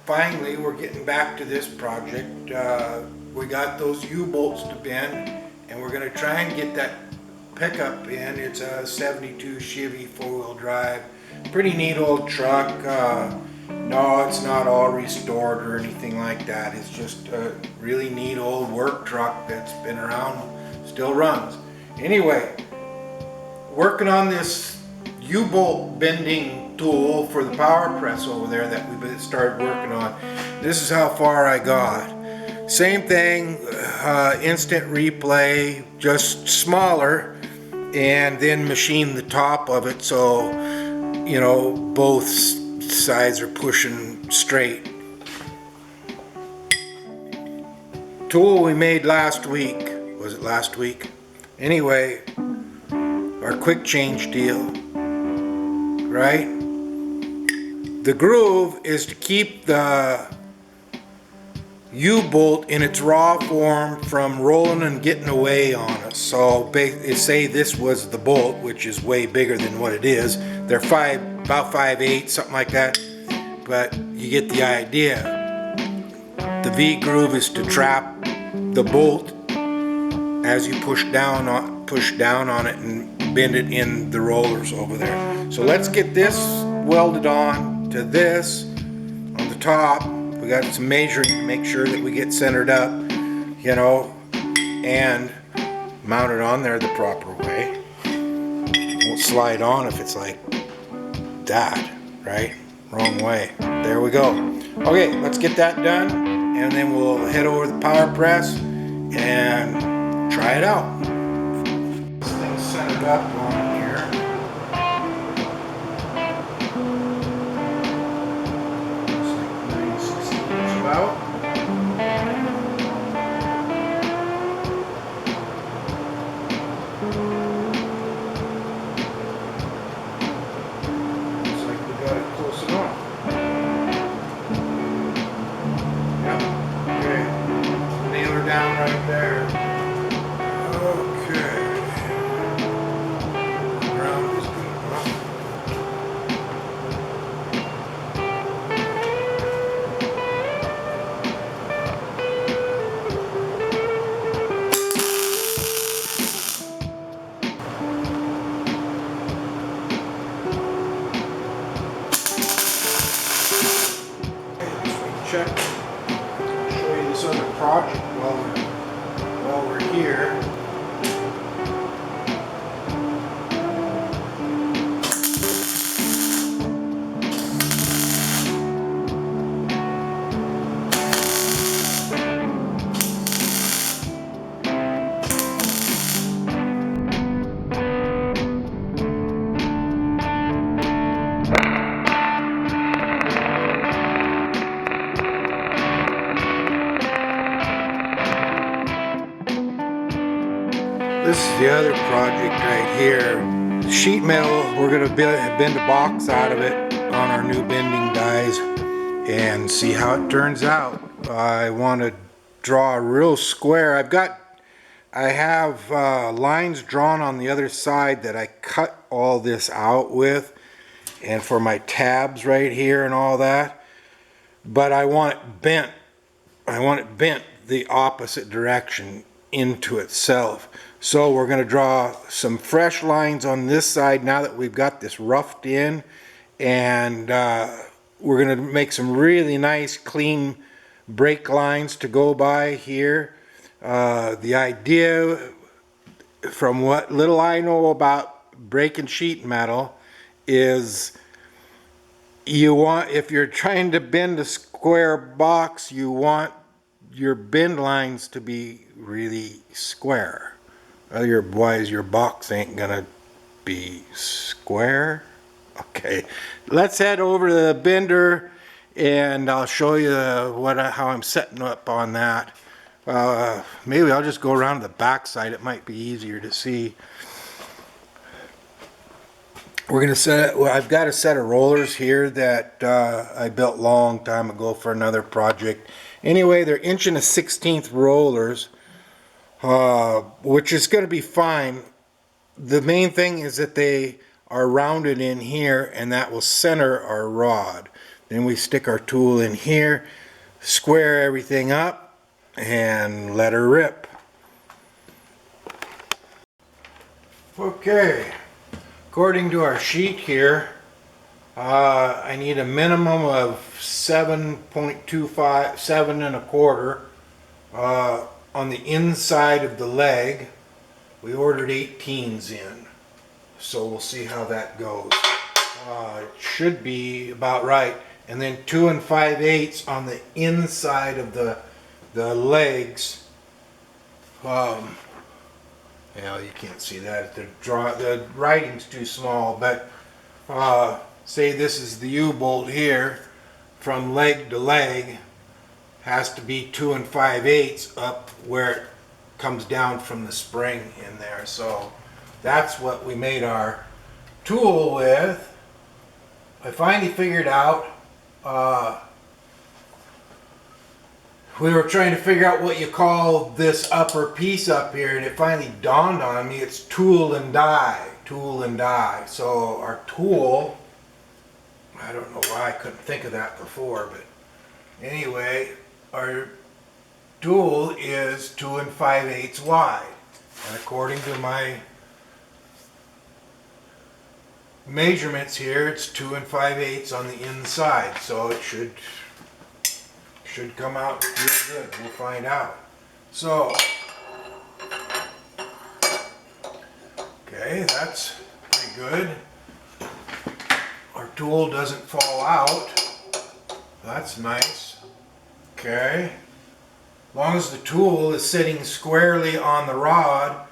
finally we're getting back to this project. We got those U-bolts to bend, and we're going to try and get that pickup in. It's a 72 Chevy 4-wheel drive. Pretty neat old truck. No, it's not all restored or anything like that. It's just a really neat old work truck that's been around, still runs. Anyway, working on this U-bolt bending tool for the power press over there that we started working on. This is how far I got. Same thing, instant replay, just smaller, and then machine the top of it so, you know, both sides are pushing straight. Tool we made last week. Was it last week? Anyway, our quick change deal, right? The groove is to keep the U-bolt in its raw form from rolling and getting away on us. So say this was the bolt, which is way bigger than what it is. They're about 5/8, something like that, but you get the idea. The V groove is to trap the bolt as you push down on it and bend it in the rollers over there. So let's get this welded on to this on the top. We got some measuring to make sure that we get centered up, you know, and mount it on there the proper way. Won't slide on if it's like that, right? Wrong way. There we go. Okay, let's get that done, and then we'll head over to the power press and try it out. This thing's centered up on here. It's like 9/16 about. Looks like we got it close enough. Yep. Okay. Nail her down right there. Okay. Ground is good enough. Okay, just want to check. I'll show you this other project while we're here. This is the other project right here. Sheet metal, we're going to bend a box out of it on our new bending dies and see how it turns out. I want to draw a real square. I have lines drawn on the other side that I cut all this out with, and for my tabs right here and all that, but I want it bent. I want it bent the opposite direction into itself. So we're going to draw some fresh lines on this side now that we've got this roughed in, and we're going to make some really nice clean break lines to go by here. The idea, from what little I know about breaking sheet metal, is if you're trying to bend a square box, you want your bend lines to be really square. Otherwise your box ain't gonna be square. Okay, let's head over to the bender and I'll show you how I'm setting up on that. Maybe I'll just go around to the back side. It might be easier to see. We're gonna I've got a set of rollers here that I built a long time ago for another project. Anyway, they're 1 1/16 rollers, which is going to be fine. The main thing is that they are rounded in here, and that will center our rod. Then we stick our tool in here, square everything up, and let her rip. Okay, according to our sheet here, I need a minimum of 7.25, 7 1/4 on the inside of the leg. We ordered 18s in, so we'll see how that goes. It should be about right. And then 2 5/8 on the inside of the legs. You can't see that. The writing's too small, but say this is the U-bolt here, from leg to leg has to be 2 5/8 up where it comes down from the spring in there. So that's what we made our tool with. I finally figured out, we were trying to figure out what you call this upper piece up here, and it finally dawned on me, it's tool and die. Tool and die. So our tool, I don't know why I couldn't think of that before, but anyway, our tool is 2 5/8 wide. And according to my measurements here, it's 2 5/8 on the inside, so it should come out real good. We'll find out. So, okay, that's pretty good. Our tool doesn't fall out. That's nice. Okay. As long as the tool is sitting squarely on the rod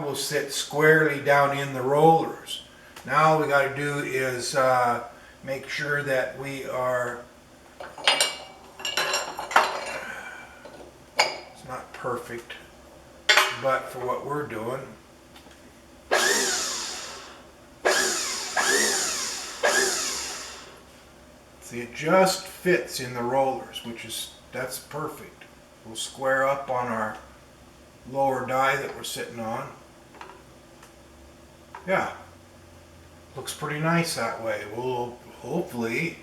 will sit squarely down in the rollers. Now all we got to do is make sure that we are, it's not perfect, but for what we're doing, see, it just fits in the rollers, that's perfect. We'll square up on our lower die that we're sitting on. Yeah. Looks pretty nice that way. Well, hopefully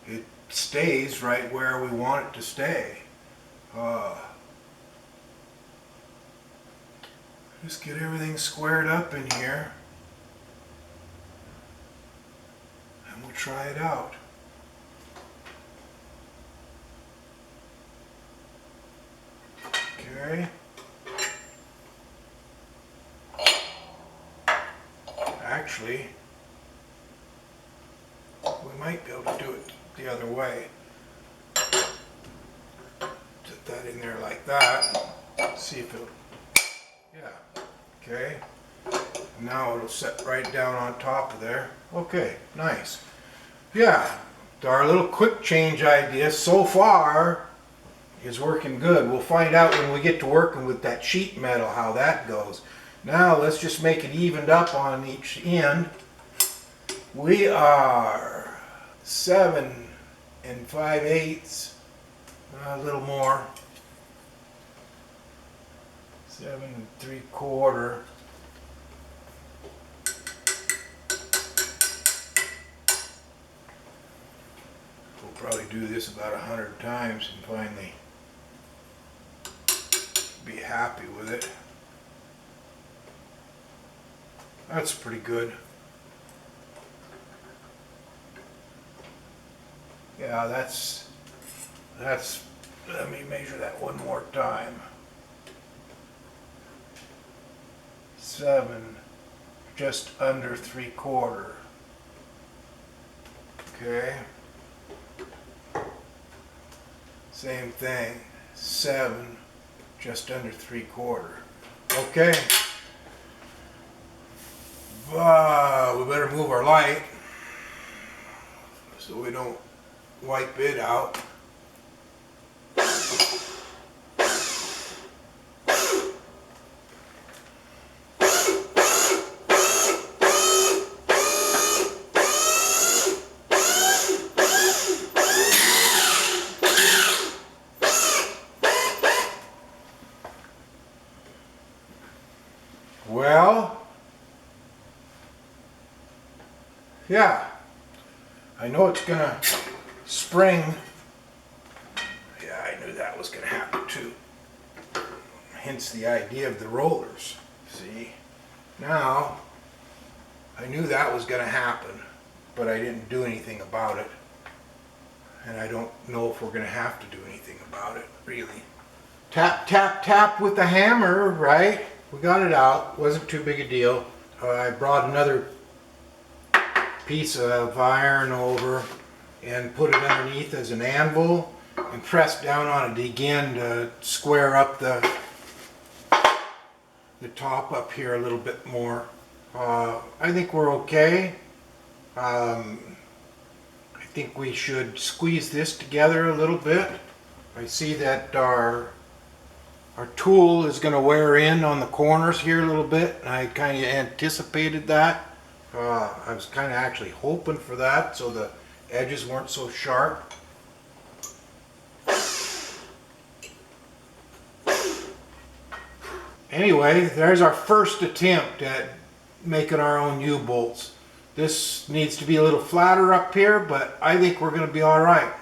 it stays right where we want it to stay. Just get everything squared up in here and we'll try it out. Okay. Actually, we might be able to do it the other way. Put that in there like that. See if it'll, yeah, okay. Now it'll set right down on top of there. Okay, nice. Yeah, our little quick change idea so far is working good. We'll find out when we get to working with that sheet metal how that goes. Now let's just make it evened up on each end. We are 7 5/8, a little more, 7 3/4. We'll probably do this about 100 times and finally be happy with it. That's pretty good. Yeah, that's, let me measure that one more time. 7, just under 3/4. Okay. Same thing, 7, just under 3/4. Okay. We better move our light so we don't wipe it out. Well, yeah, I know it's gonna spring. Yeah, I knew that was going to happen too. Hence the idea of the rollers. See? Now, I knew that was going to happen, but I didn't do anything about it. And I don't know if we're going to have to do anything about it, really. Tap, tap, tap with the hammer, right? We got it out. Wasn't too big a deal. I brought another piece of iron over and put it underneath as an anvil and pressed down on it again to square up the top up here a little bit more. I think we're okay. I think we should squeeze this together a little bit. I see that our tool is going to wear in on the corners here a little bit, and I kind of anticipated that. I was kind of actually hoping for that so the edges weren't so sharp. Anyway, there's our first attempt at making our own U-bolts. This needs to be a little flatter up here, but I think we're going to be all right.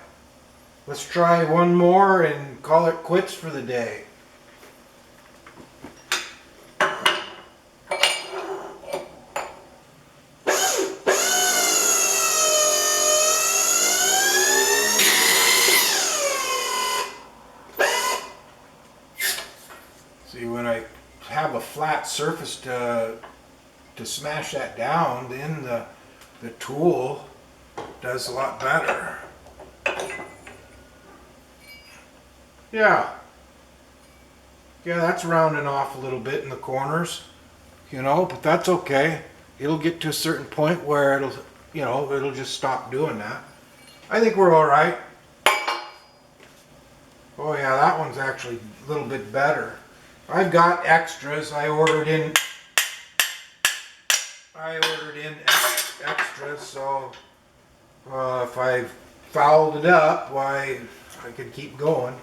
Let's try one more and call it quits for the day. See, when I have a flat surface to smash that down, then the tool does a lot better. Yeah, that's rounding off a little bit in the corners, but that's okay. It'll get to a certain point where it'll just stop doing that. I think we're all right. Oh yeah, that one's actually a little bit better. I've got extras. I ordered in extras, so if I fouled it up, why, I could keep going.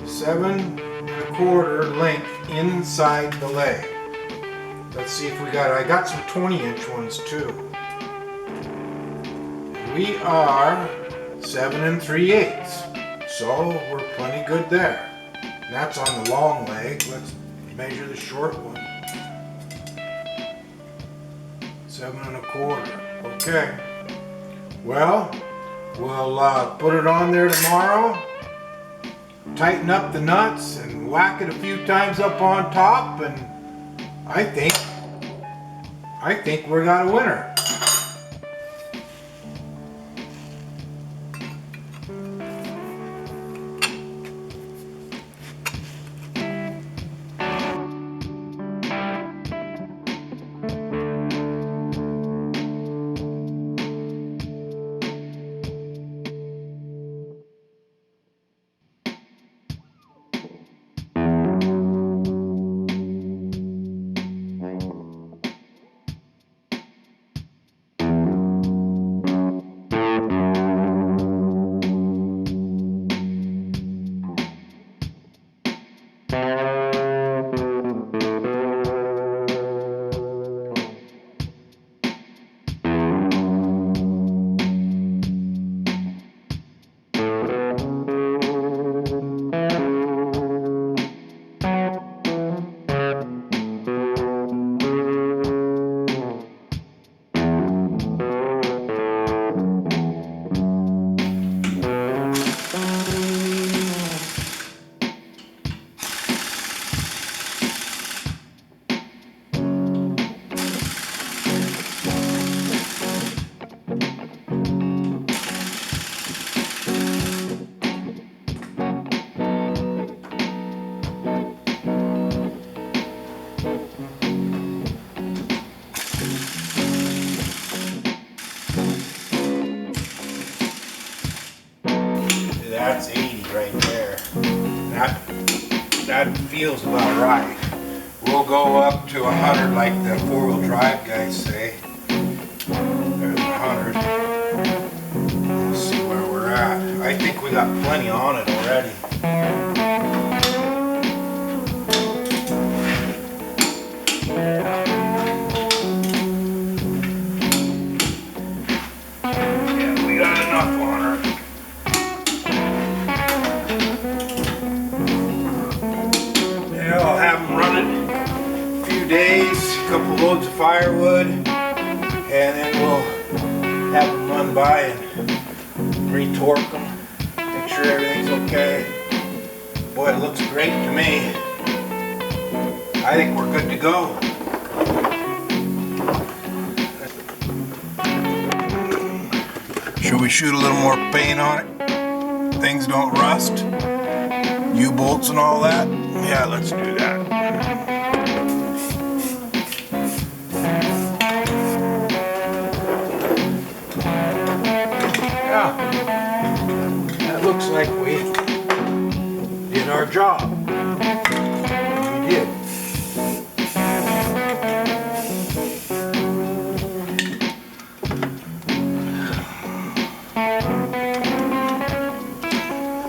Seven and a quarter length inside the leg. Let's see if I got some 20-inch ones too. We are 7 3/8, so we're plenty good there. And that's on the long leg. Let's measure the short one. 7 and a quarter. Okay. Well, we'll put it on there tomorrow. Tighten up the nuts and whack it a few times up on top, and I think we got a winner. That's 80 right there. that feels about right. We'll go up to 100 like the four-wheel drive guys say. There's 100. We'll see where we're at. I think we got plenty on it already. Yeah, we got enough on her. Yeah, I'll have them running a few days, a couple loads of firewood, and then we'll have them run by and re-torque them, make sure everything's okay. Boy, it looks great to me. I think we're good to go. Should we shoot a little more paint on it? Things don't rust? U-bolts and all that? Yeah, let's do that. Yeah, that looks like we did our job. We did.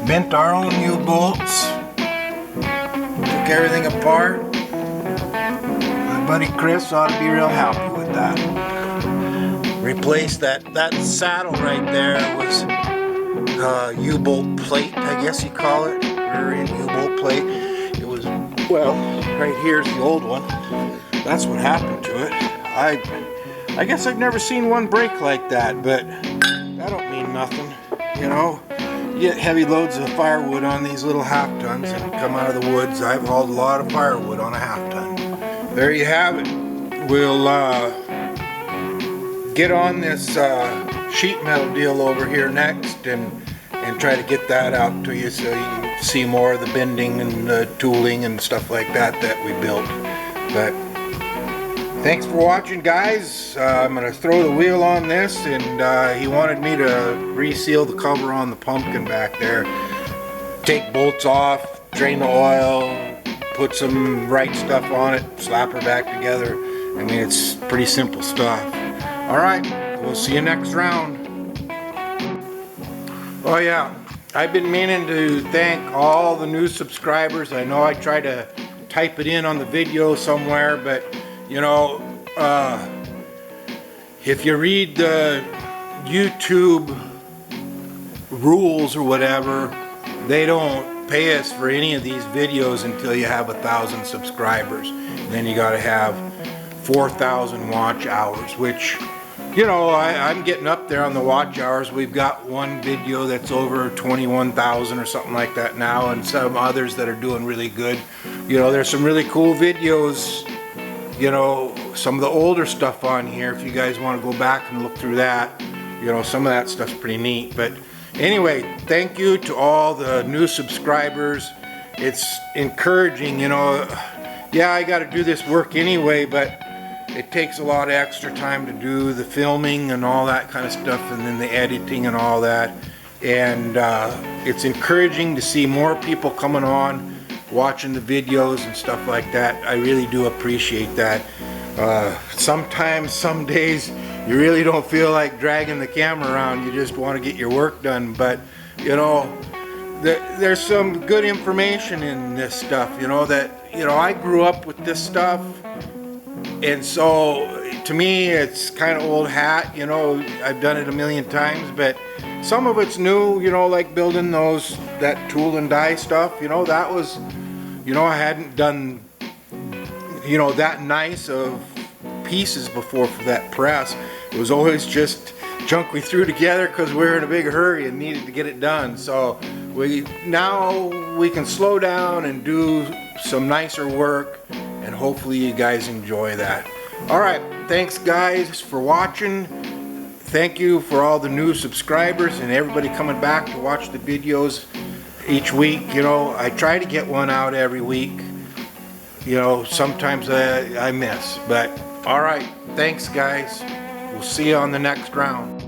Bent our own U-bolts, took everything apart. My buddy Chris ought to be real happy with that. Replaced that saddle right there was U-bolt plate, I guess you call it, rear end U-bolt plate. It was, well, right here's the old one. That's what happened to it. I guess I've never seen one break like that, but that don't mean nothing, you know. You get heavy loads of firewood on these little half tons and come out of the woods. I've hauled a lot of firewood on a half ton. There you have it. We'll get on this sheet metal deal over here next and try to get that out to you so you can see more of the bending and the tooling and stuff like that we built. But thanks for watching, guys. I'm going to throw the wheel on this, and he wanted me to reseal the cover on the pumpkin back there. Take bolts off, drain the oil, put some right stuff on it, slap her back together. I mean, it's pretty simple stuff. Alright, we'll see you next round. Oh yeah, I've been meaning to thank all the new subscribers. I know I tried to type it in on the video somewhere, but you know, if you read the YouTube rules or whatever, they don't pay us for any of these videos until you have 1,000 subscribers. And then you got to have 4,000 watch hours, which, you know, I'm getting up there on the watch hours. We've got one video that's over 21,000 or something like that now, and some others that are doing really good. You know, there's some really cool videos, you know, some of the older stuff on here. If you guys want to go back and look through that, you know, some of that stuff's pretty neat. But anyway, thank you to all the new subscribers. It's encouraging, you know. Yeah, I got to do this work anyway, but it takes a lot of extra time to do the filming and all that kind of stuff, and then the editing and all that. And it's encouraging to see more people coming on, watching the videos and stuff like that. I really do appreciate that. Sometimes, some days, you really don't feel like dragging the camera around. You just want to get your work done. But, you know, there's some good information in this stuff, you know, that, you know, I grew up with this stuff. And so, to me, it's kind of old hat, you know. I've done it a million times, but some of it's new, you know, like building that tool and die stuff, you know, that was, you know, I hadn't done, you know, that nice of pieces before for that press. It was always just junk we threw together because we were in a big hurry and needed to get it done. So now we can slow down and do some nicer work, and hopefully you guys enjoy that. Alright, thanks guys for watching. Thank you for all the new subscribers and everybody coming back to watch the videos each week. You know, I try to get one out every week. You know, sometimes I miss, but alright, thanks guys. We'll see you on the next round.